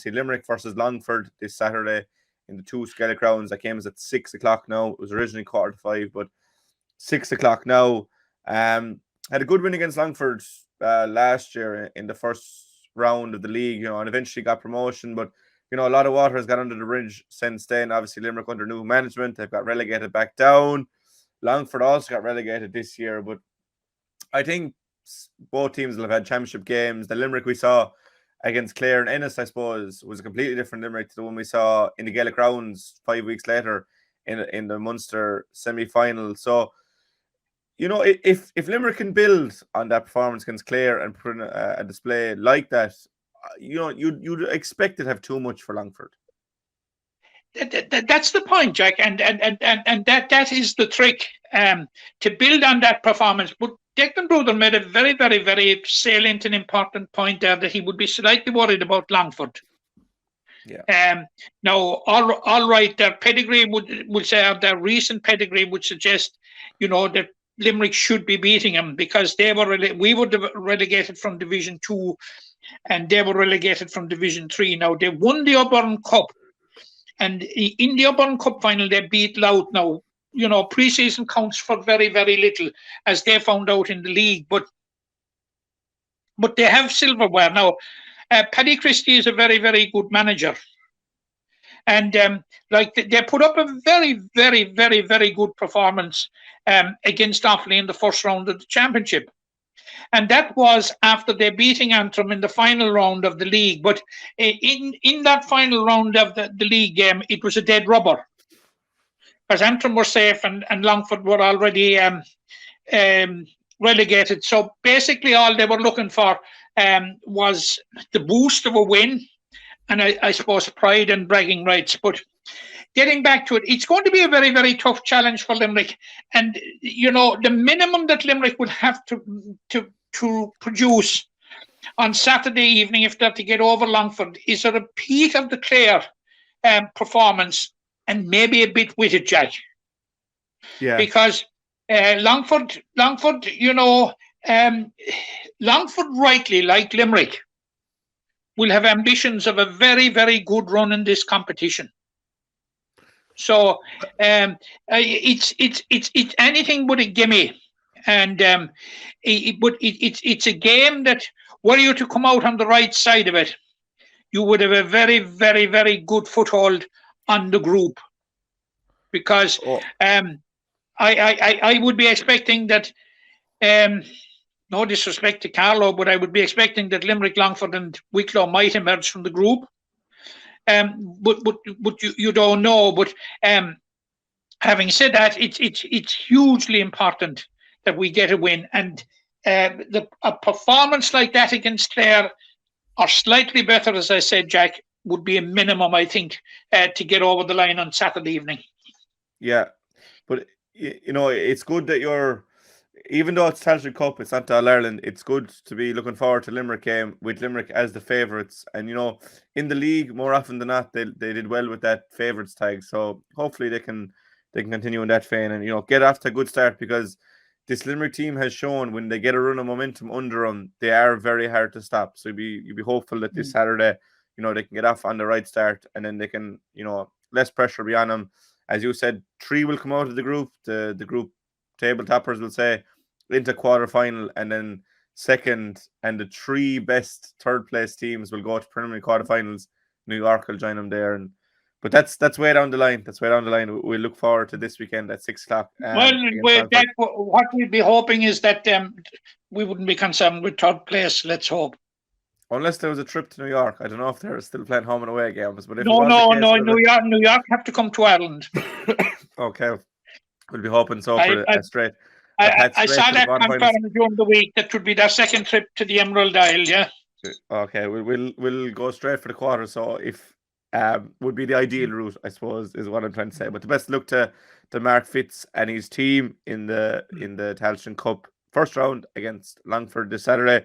Limerick versus Longford this Saturday in the two Gaelic rounds. That game is at 6 o'clock now. It was originally 4:45, but 6 o'clock now. Had a good win against Longford last year in the first round of the league, and eventually got promotion. But, a lot of water has got under the bridge since then. Obviously, Limerick under new management, they've got relegated back down. Longford also got relegated this year, but I think both teams will have had championship games. The Limerick we saw against Clare and Ennis, I suppose, was a completely different Limerick to the one we saw in the Gaelic rounds 5 weeks later in the Munster semi-final. So, if Limerick can build on that performance against Clare and put in a display like that, you'd expect it to have too much for Longford. That's the point, Jack, and that is the trick, to build on that performance. But Declan Brother made a very, very, very salient and important point there, that he would be slightly worried about Longford. Yeah. Now, all right, their pedigree would say, or their recent pedigree would suggest, that Limerick should be beating them, because we were relegated from Division 2, and they were relegated from Division 3. Now, they won the Auburn Cup, and in the Auburn Cup final, they beat Louth. Now, pre-season counts for very, very little, as they found out in the league, but they have silverware. Now, Paddy Christie is a very, very good manager. And they put up a very, very, very, very good performance against Offaly in the first round of the championship. And that was after they beating Antrim in the final round of the league. But in that final round of the league game, it was a dead rubber, because Antrim were safe and Longford were already relegated. So basically all they were looking for was the boost of a win, and I suppose pride and bragging rights. But getting back to it, it's going to be a very, very tough challenge for Limerick. And, the minimum that Limerick would have to produce on Saturday evening, if they're to get over Longford, is a repeat of the Clare performance, and maybe a bit with it, Jack. Yeah. Because Longford, Longford, rightly, like Limerick, will have ambitions of a very, very good run in this competition. So it's anything but a gimme, and but it's a game that, were you to come out on the right side of it, you would have a very, very, very good foothold on the group, because I would be expecting that. No disrespect to Carlow, but I would be expecting that Limerick, Longford, and Wicklow might emerge from the group. But you don't know. But having said that, it's hugely important that we get a win, and a performance like that against Clare, or slightly better, as I said, Jack, would be a minimum, I think, to get over the line on Saturday evening. Yeah, but it's good that you're. Even though it's Tailteann Cup, it's not All Ireland, it's good to be looking forward to Limerick game with Limerick as the favourites. And, in the league, more often than not, they did well with that favourites tag. So hopefully they can continue in that vein and, get off to a good start, because this Limerick team has shown when they get a run of momentum under them, they are very hard to stop. So you'd be hopeful that this Saturday, they can get off on the right start, and then they can, less pressure be on them. As you said, 3 will come out of the group. The group table toppers will say into quarterfinal, and then second, and the 3 best third place teams will go to preliminary quarterfinals. New York will join them there, but that's way down the line. We look forward to this weekend at 6 o'clock. What we'd be hoping is that we wouldn't be concerned with third place. Let's hope. Unless there was a trip to New York. I don't know if they're still playing home and away games, but if no. New York have to come to Ireland. Okay, we'll be hoping so for a straight. I saw that confirmed during the week. That would be their second trip to the Emerald Isle. Yeah. Okay, we'll go straight for the quarter. So if would be the ideal route, I suppose, is what I'm trying to say. But the best luck to Mark Fitz and his team in the Tailteann Cup first round against Longford this Saturday.